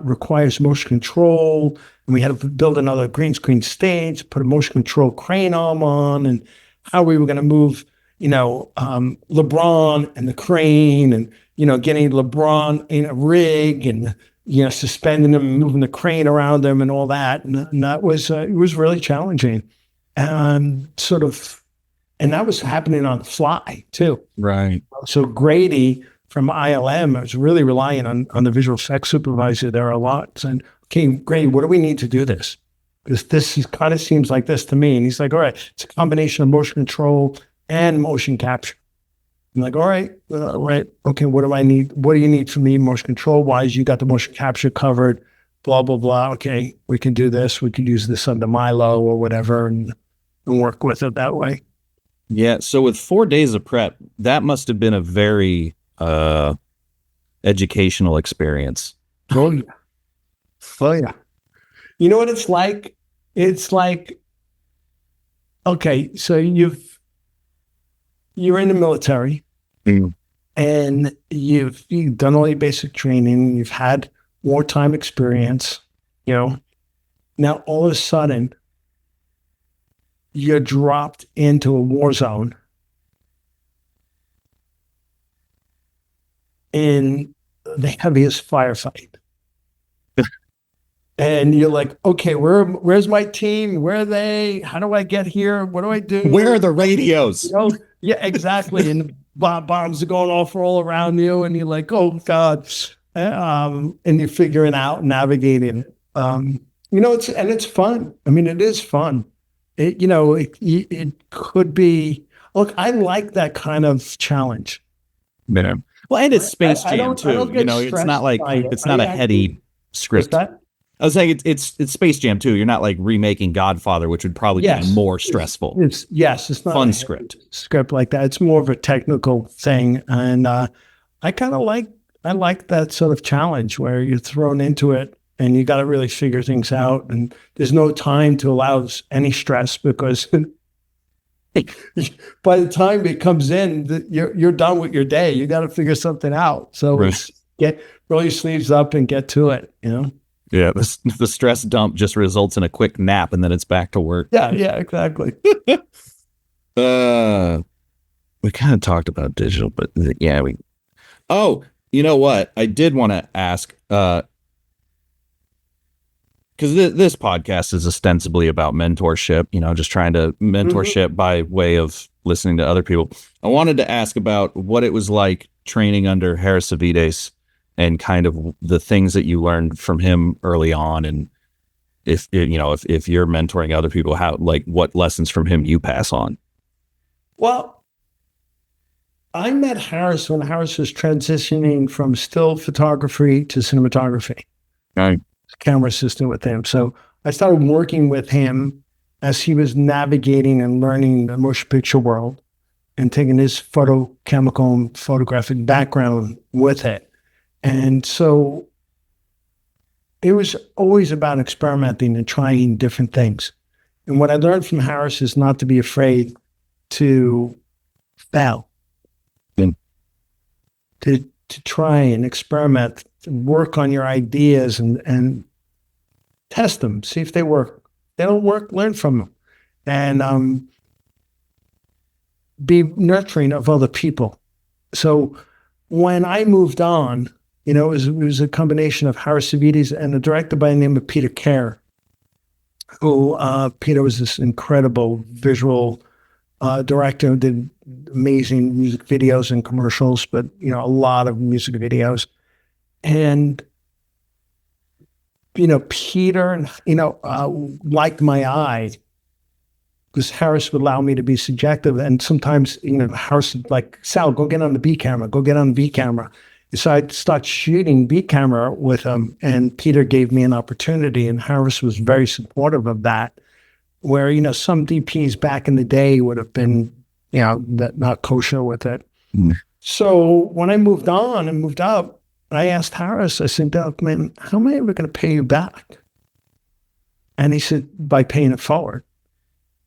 requires motion control. And we had to build another green screen stage, put a motion control crane arm on, and how we were going to move, LeBron and the crane, and, getting LeBron in a rig and, suspending him and moving the crane around him and all that. And that was, it was really challenging. And and that was happening on the fly too. Right. So Grady from ILM, I was really relying on the visual effects supervisor there a lot, saying, okay, Grady, what do we need to do this? Because this kind of seems like this to me. And he's like, all right, it's a combination of motion control and motion capture. I'm like, all right, okay, what do I need? What do you need from me motion control wise? You got the motion capture covered, blah, blah, blah. Okay, we can do this. We can use this under Milo or whatever and work with it that way. Yeah. So with 4 days of prep, that must have been a very educational experience. Oh, yeah. Oh, yeah. You know what it's like? It's like, okay, so you're in the military and you've done all your basic training. You've had wartime experience, Now all of a sudden, you're dropped into a war zone in the heaviest firefight. And you're like, okay, where's my team? Where are they? How do I get here? What do I do? Where are the radios? Yeah, exactly. And bombs are going off all around you. And you're like, oh, God. And you're figuring out, navigating. It's fun. I mean, it is fun. It could be, look, I like that kind of challenge. Yeah. Well, and it's Space Jam too. It's not like it's not a heady script. What's that? I was saying it's Space Jam too. You're not like remaking Godfather, which would probably be more stressful. It's not fun a script like that. It's more of a technical thing, and I like that sort of challenge where you're thrown into it and you got to really figure things out, and there's no time to allow any stress because by the time it comes in, you're done with your day. You got to figure something out. So roll your sleeves up and get to it. Yeah, the stress dump just results in a quick nap and then it's back to work. Yeah, exactly. We kind of talked about digital, but yeah, you know what? I did want to ask, because this podcast is ostensibly about mentorship, just trying to mentorship by way of listening to other people. I wanted to ask about what it was like training under Harris Savides and kind of the things that you learned from him early on. And if you're mentoring other people, what lessons from him you pass on? Well, I met Harris when Harris was transitioning from still photography to cinematography. Right. Camera assistant with him. So I started working with him as he was navigating and learning the motion picture world and taking his photochemical and photographic background with it. And so it was always about experimenting and trying different things. And what I learned from Harris is not to be afraid to fail, to try and experiment, to work on your ideas and test them, see if they work. If they don't work, learn from them. And be nurturing of other people. So when I moved on, it was a combination of Harris Savides and a director by the name of Peter Kerr, who Peter was this incredible visual director who did amazing music videos and commercials, but a lot of music videos. And Peter, liked my eye because Harris would allow me to be subjective. And sometimes, Harris would like, Sal, go get on the B camera, go get on the B camera. So I'd start shooting B camera with him, and Peter gave me an opportunity, and Harris was very supportive of that, where, some DPs back in the day would have been, not kosher with it. Mm. So when I moved on and moved up, I asked Harris, I said, Doug, man, how am I ever going to pay you back? And he said, by paying it forward.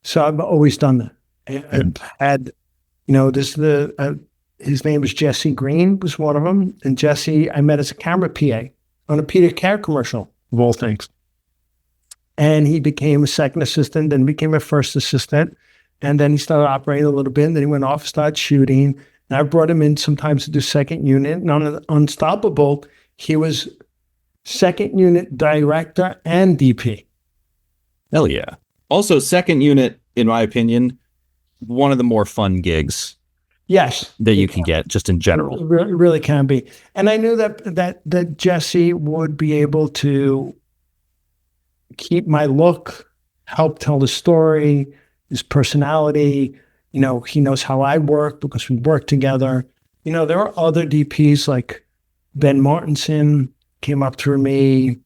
So I've always done that. I've had, his name was Jesse Green, was one of them. And Jesse, I met as a camera PA on a Peter Kerr commercial, of all things. And he became a second assistant, then became a first assistant. And then he started operating a little bit. And then he went off, started shooting. And I brought him in sometimes to do second unit. And on Unstoppable, he was second unit director and DP. Hell yeah. Also, second unit, in my opinion, one of the more fun gigs. Yes, that you can get just in general. It really can be. And I knew that Jesse would be able to keep my look, help tell the story, his personality. He knows how I work because we work together. There are other DPs like Ben Martinson came up through me.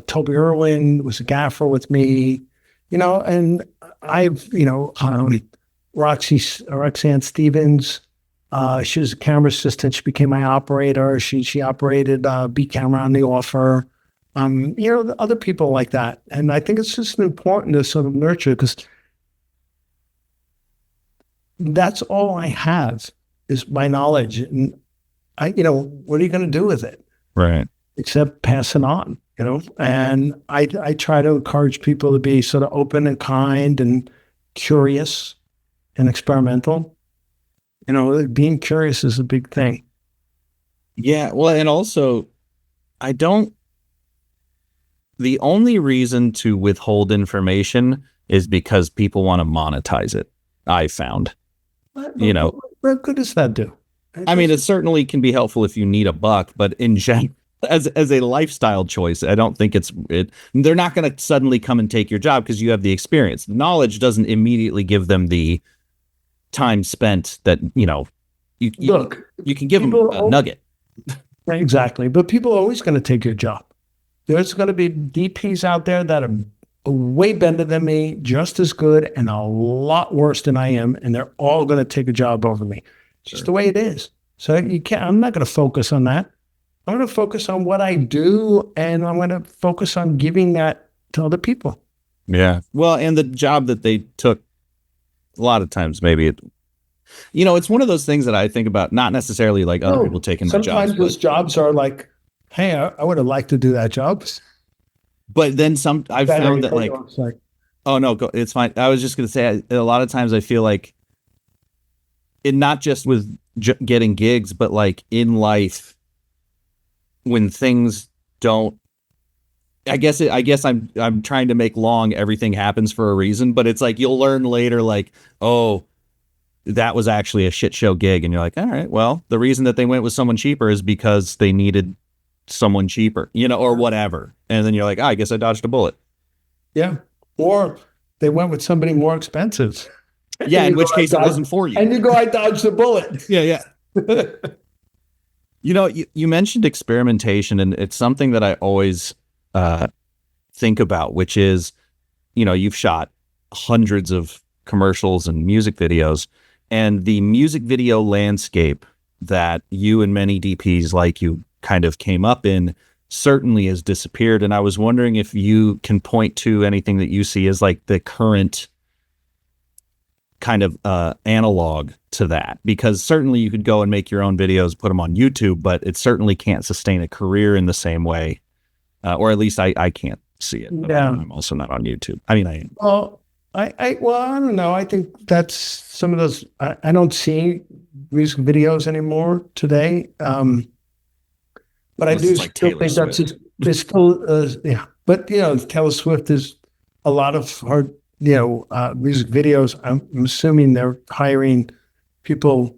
Toby Irwin was a gaffer with me. And I've, Roxanne Stevens, she was a camera assistant. She became my operator. She operated B camera on the offer. Other people like that. And I think it's just important to sort of nurture, because that's all I have is my knowledge. And what are you going to do with it? Right. Except pass it on. And I try to encourage people to be sort of open and kind and curious and experimental. Being curious is a big thing. Yeah. Well, and also, the only reason to withhold information is because people want to monetize it. I found, What good does that do? I mean, it certainly can be helpful if you need a buck, but in general, as a lifestyle choice, I don't think they're not going to suddenly come and take your job because you have the experience. The knowledge doesn't immediately give them the time spent that, you can give them a nugget. Exactly. But people are always going to take your job. There's going to be DPs out there that are way better than me, just as good, and a lot worse than I am. And they're all going to take a job over me. It's just the way it is. So I'm not going to focus on that. I'm going to focus on what I do, and I'm going to focus on giving that to other people. Yeah. Well, and the job that they took, a lot of times, maybe it's one of those things that I think about, not necessarily like other people taking my jobs. Sometimes those jobs are like, hey, I would have liked to do that job. But then I've found that like, oh no, it's fine. I was just going to say, a lot of times I feel like not just with getting gigs, but like in life, when things don't, I guess I'm trying to make everything happens for a reason, but it's like, you'll learn later, like, oh, that was actually a shit show gig. And you're like, all right, well, the reason that they went with someone cheaper is because they needed someone cheaper, or whatever. And then you're like, I guess I dodged a bullet. Yeah. Or they went with somebody more expensive. Yeah. In which case it wasn't for you. And you go, I dodged a bullet. Yeah. You mentioned experimentation, and it's something that I always think about, which is, you've shot hundreds of commercials and music videos, and the music video landscape that you and many DPs like you kind of came up in certainly has disappeared. And I was wondering if you can point to anything that you see as like the current kind of analog to that, because certainly you could go and make your own videos, put them on YouTube, but it certainly can't sustain a career in the same way, or at least I can't see it. Yeah. I'm also not on YouTube. I mean, I am. Well, I don't know. I think that's some of those. I don't see music videos anymore today. But I Unless do it's like still Taylor think that's Swift. it's still yeah. But Taylor Swift is a lot of her music videos. I'm assuming they're hiring people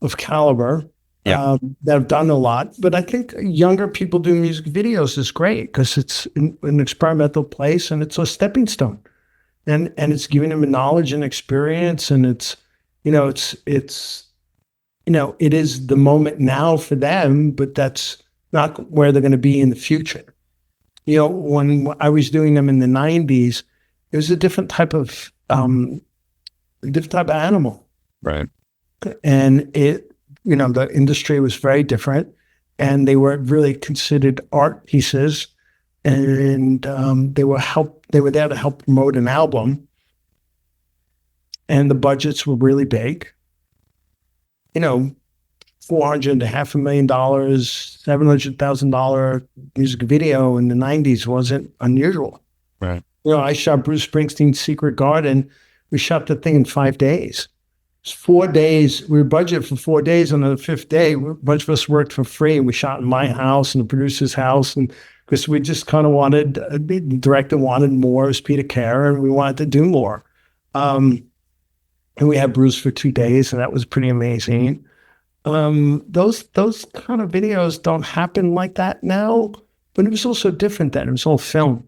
of caliber Yeah. that have done a lot. But I think younger people doing music videos is great because it's an experimental place and it's a stepping stone, and it's giving them a knowledge and experience, and it's it is the moment now for them, but that's not where they're going to be in the future. When I was doing them in the '90s, it was a different type of animal, Right. and the industry was very different, and they were really considered art pieces, and they were there to help promote an album, and the budgets were really big. 400 and $500,000, $700,000 music video in the '90s wasn't unusual. Right. I shot Bruce Springsteen's Secret Garden. We shot the thing in 5 days. It's 4 days. We were budgeted for 4 days. On the fifth day, a bunch of us worked for free. We shot in my house and the producer's house, and because we just kind of wanted, the director wanted more. It was Peter Carr, and we wanted to do more. And we had Bruce for 2 days, and that was pretty amazing. Those kind of videos don't happen like that now, but it was also different then. It was all film.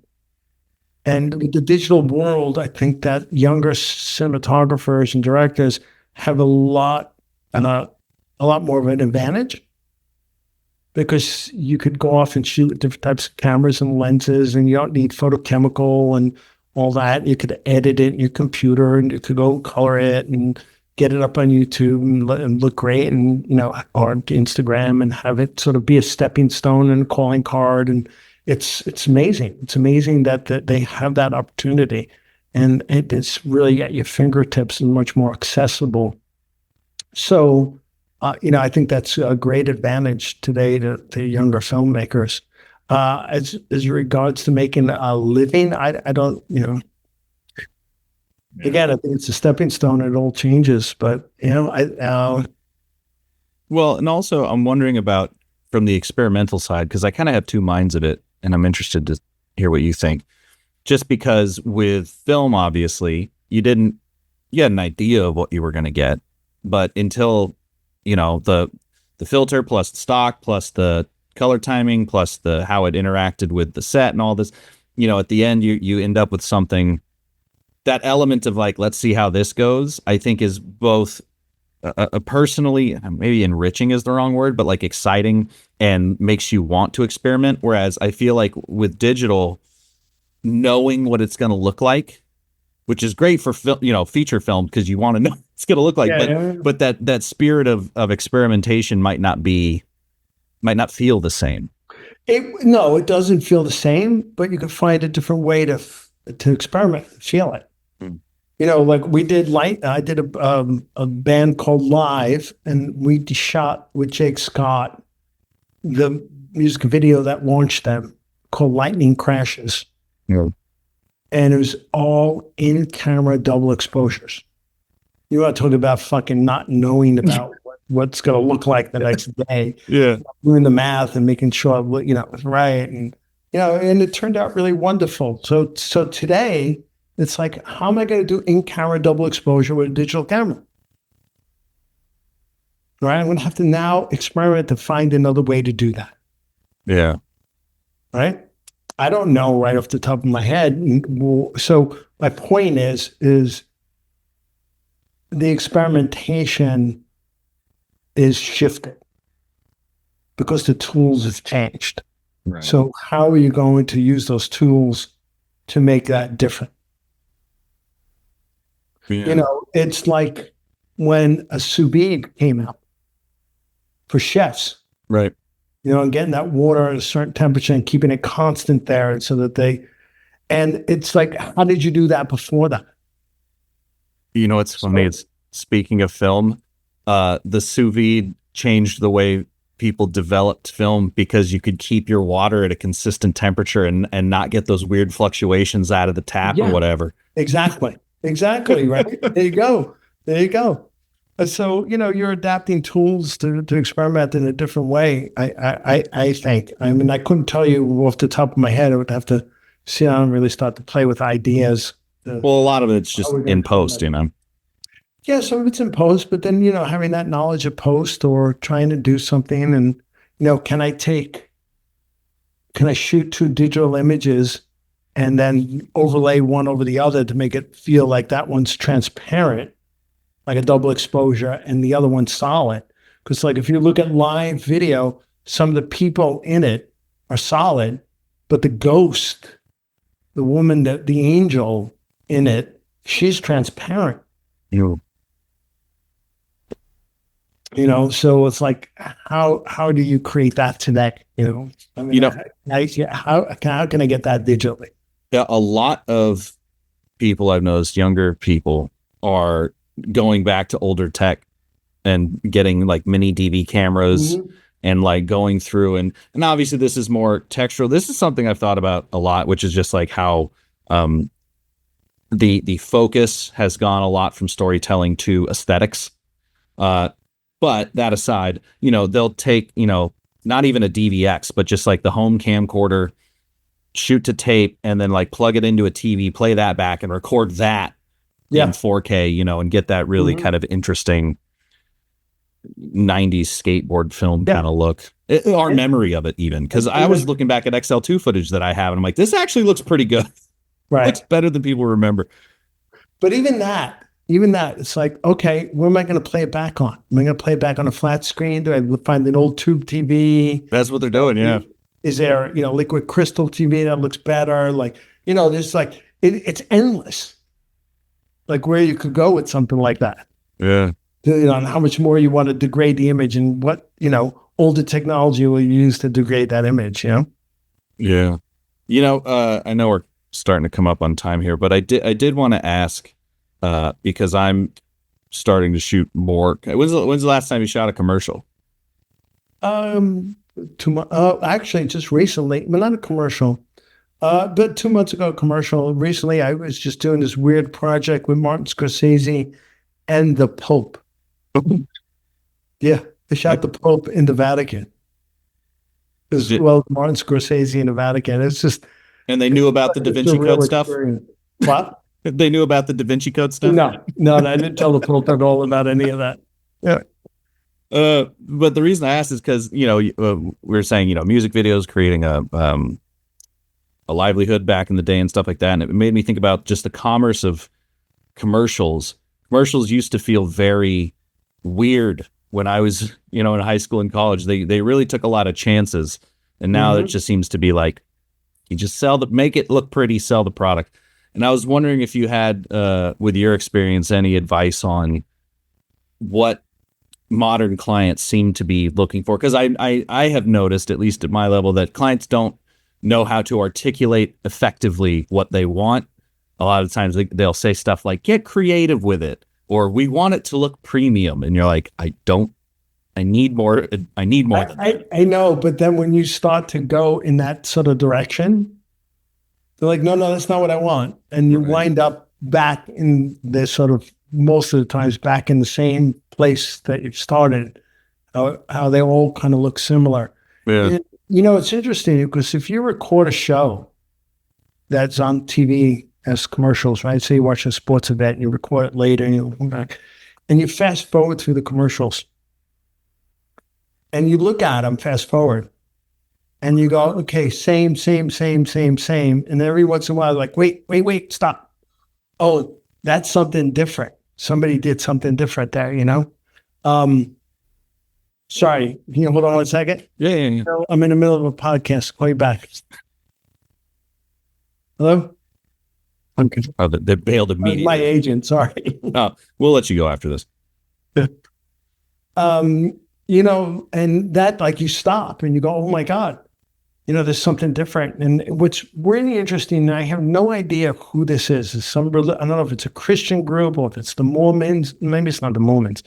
And with the digital world, I think that younger cinematographers and directors have a lot more of an advantage because you could go off and shoot with different types of cameras and lenses, and you don't need photochemical and all that. You could edit it in your computer, and you could go color it and get it up on YouTube and look great, and or Instagram, and have it sort of be a stepping stone and a calling card. And it's amazing. It's amazing that they have that opportunity, and it's really at your fingertips and much more accessible. So, I think that's a great advantage today to younger filmmakers. As regards to making a living, I don't, again, I think it's a stepping stone. It all changes, but Well, and also I'm wondering about from the experimental side, because I kind of have two minds of it, and I'm interested to hear what you think. Just because with film, obviously, you had an idea of what you were going to get, but until the filter plus the stock plus the color timing plus the how it interacted with the set and all this, at the end you end up with something. That element of like, let's see how this goes, I think is both personally, maybe enriching is the wrong word, but like exciting and makes you want to experiment. Whereas I feel like with digital, knowing what it's going to look like, which is great for feature film because you want to know what it's going to look like, but that spirit of experimentation might not feel the same. No, it doesn't feel the same, but you can find a different way to experiment, feel it. Like we did I did a band called Live, and we shot with Jake Scott the music video that launched them called Lightning Crashes. Yeah. And it was all in camera double exposures. You want to talk about fucking not knowing about what's going to look like the next day. Yeah. Doing the math and making sure, it was right. And, and it turned out really wonderful. So today it's like, how am I going to do in camera double exposure with a digital camera? Right. I'm going to have to now experiment to find another way to do that. Yeah. Right. I don't know right off the top of my head. So my point is the experimentation is shifting because the tools have changed. Right. So how are you going to use those tools to make that different? Yeah. It's like when a sous vide came out for chefs. Right. And getting that water at a certain temperature and keeping it constant there, and so that and it's like, how did you do that before that? It's funny. It's speaking of film, the sous vide changed the way people developed film because you could keep your water at a consistent temperature and not get those weird fluctuations out of the tap or whatever. Exactly. Right. There you go. So, you're adapting tools to experiment in a different way. I think. I mean, I couldn't tell you off the top of my head. I would have to sit down and really start to play with ideas. Well, a lot of it's just in post, Yeah, some of it's in post, but then, having that knowledge of post or trying to do something and, can I shoot two digital images and then overlay one over the other to make it feel like that one's transparent, like a double exposure, and the other one's solid? Because like if you look at live video, some of the people in it are solid, but the ghost, the woman, the angel in it, she's transparent. So it's like, how do you create that today? How can I get that digitally? Yeah, a lot of people I've noticed, younger people, are going back to older tech and getting like mini DV cameras and like going through and obviously this is more textural. This is something I've thought about a lot, which is just like how the focus has gone a lot from storytelling to aesthetics. But that aside, they'll take, not even a DVX, but just like the home camcorder, shoot to tape, and then like plug it into a TV, play that back, and record that in 4K, and get that really kind of interesting 90s skateboard film kind of look. Our memory of it, even. Because I was looking back at XL2 footage that I have, and I'm like, this actually looks pretty good. Right. Looks better than people remember. But even that, it's like, okay, where am I going to play it back on? Am I going to play it back on a flat screen? Do I find an old tube TV? That's what they're doing, yeah. Is there, liquid crystal TV that looks better? Like, there's like, it's endless. Like where you could go with something like that. Yeah. And how much more you want to degrade the image and what, older technology will you use to degrade that image, Yeah. I know we're starting to come up on time here, but I did want to ask, because I'm starting to shoot more. When's the last time you shot a commercial? Actually, just recently, well, not a commercial, but 2 months ago, a commercial. Recently, I was just doing this weird project with Martin Scorsese and the Pope. Yeah, they shot the Pope in the Vatican. As well, Martin Scorsese in the Vatican. It's just. And they knew about the Da Vinci Code stuff? What? They knew about the Da Vinci Code stuff? No, I didn't tell the Pope at all about any of that. Yeah. But the reason I asked is because, we were saying, music videos creating a livelihood back in the day and stuff like that. And it made me think about just the commerce of commercials. Commercials used to feel very weird when I was, in high school and college. They really took a lot of chances. And now it just seems to be like, you just make it look pretty, sell the product. And I was wondering if you had, with your experience, any advice on what modern clients seem to be looking for. Because I have noticed, at least at my level, that clients don't know how to articulate effectively what they want. A lot of times they'll say stuff like, get creative with it, or we want it to look premium. And you're like, I need more. I need more than that. I know, but then when you start to go in that sort of direction, they're like, no, that's not what I want. And you wind up back in the sort of, most of the times back in the same place that you started, how they all kind of look similar. Yeah. And, it's interesting because if you record a show that's on TV as commercials, right? Say you watch a sports event and you record it later and you look back and you fast forward through the commercials and you look at them fast forward and you go, okay, same. And every once in a while, like, wait, stop. Oh, that's something different. Somebody did something different there, Sorry, can you hold on 1 second? Yeah. I'm in the middle of a podcast. Call you back. Hello? Okay. Oh, they bailed immediately. My agent, sorry. Oh, we'll let you go after this. And that, like, you stop and you go, oh my God, there's something different. And what's really interesting, I have no idea who this is. It's I don't know if it's a Christian group or if it's the Mormons. Maybe it's not the Mormons.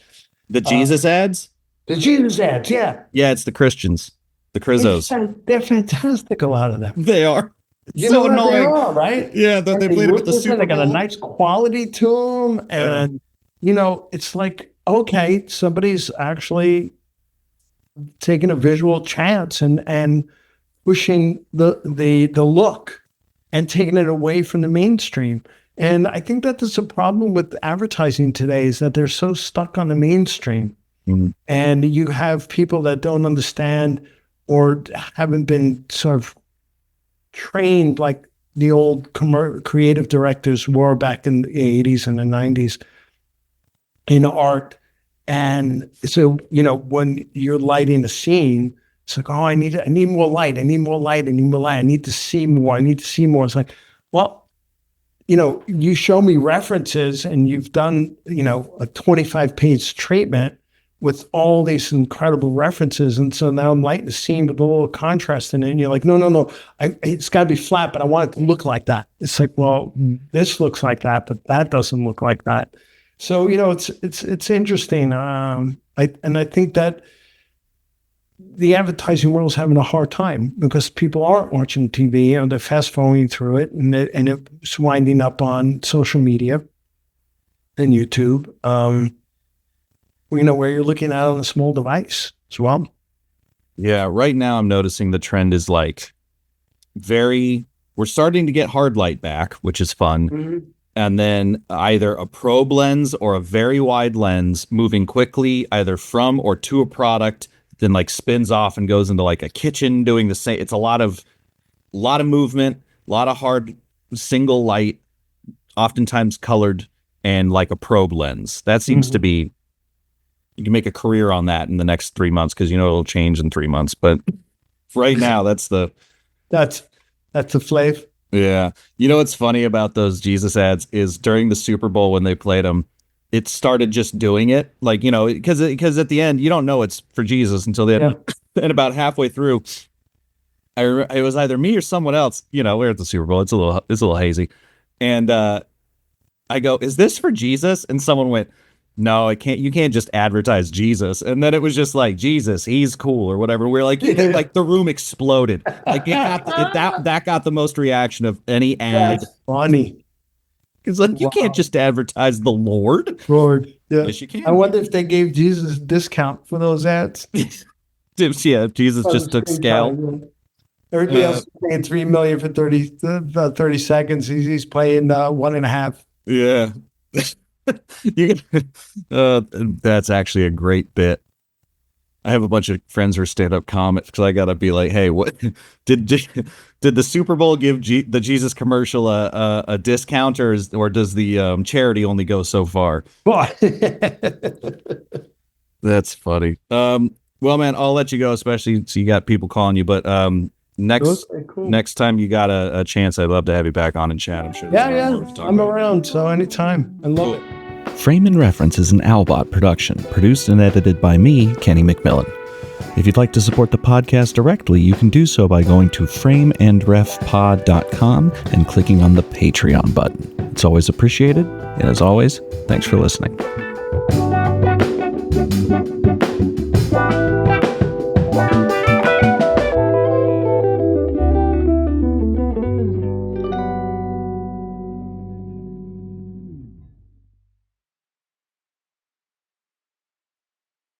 The Jesus ads? The Jesus ads, yeah. Yeah, it's the Christians. The Crizzos. They're fantastic, a lot of them. They are. So annoying. They are, right? Yeah, they played it with the Super Bowl. They got a nice quality to them. And, it's like, okay, somebody's actually taking a visual chance and pushing the look and taking it away from the mainstream. And I think that there's a problem with advertising today, is that they're so stuck on the mainstream. Mm-hmm. And you have people that don't understand or haven't been sort of trained like the old creative directors were back in the 80s and the 90s in art. And so, when you're lighting a scene, it's like, oh, I need more light. I need more light. I need more light. I need to see more. I need to see more. It's like, well, you show me references and you've done, a 25-page treatment with all these incredible references. And so now I'm lighting the scene with a little contrast in it. And you're like, no, it's got to be flat, but I want it to look like that. It's like, well, this looks like that, but that doesn't look like that. So, it's interesting. I think that the advertising world is having a hard time because people aren't watching TV, and they're fast forwarding through it, and it's winding up on social media and YouTube. Where you're looking at on a small device as well. Yeah, right now I'm noticing the trend is like we're starting to get hard light back, which is fun. Mm-hmm. And then either a probe lens or a very wide lens moving quickly either from or to a product, then like spins off and goes into like a kitchen doing the same. It's a lot of movement, a lot of hard single light, oftentimes colored, and like a probe lens. That seems to be, you can make a career on that in the next 3 months because it'll change in 3 months. But right now, that's the flav. Yeah. What's funny about those Jesus ads is during the Super Bowl when they played them, it started just doing it. Like, because at the end, you don't know it's for Jesus until the end. Yeah. And about halfway through, it was either me or someone else. We're at the Super Bowl. It's a little hazy. And I go, is this for Jesus? And someone went, no, you can't just advertise Jesus. And then it was just like, Jesus, he's cool or whatever. We're like, like the room exploded. Like that got the most reaction of any ad. That's funny. It's like, you can't just advertise the Lord. Yeah. Yes, you can. I wonder if they gave Jesus a discount for those ads. Yeah, Jesus just took scale. Everybody else is paying $3 million for 30 seconds. He's playing 1.5. Yeah. That's actually a great bit. I have a bunch of friends who are stand-up comics, because I gotta be like, hey, what did the Super Bowl give the Jesus commercial a discount, or does the charity only go so far? That's funny. Well, man, I'll let you go, especially so you got people calling you. But next time you got a chance, I'd love to have you back on and chat. I'm sure. I'm around, so anytime. I love it. Frame and Reference is an Owlbot production, produced and edited by me, Kenny McMillan. If you'd like to support the podcast directly, you can do so by going to frameandrefpod.com and clicking on the Patreon button. It's always appreciated, and as always, thanks for listening.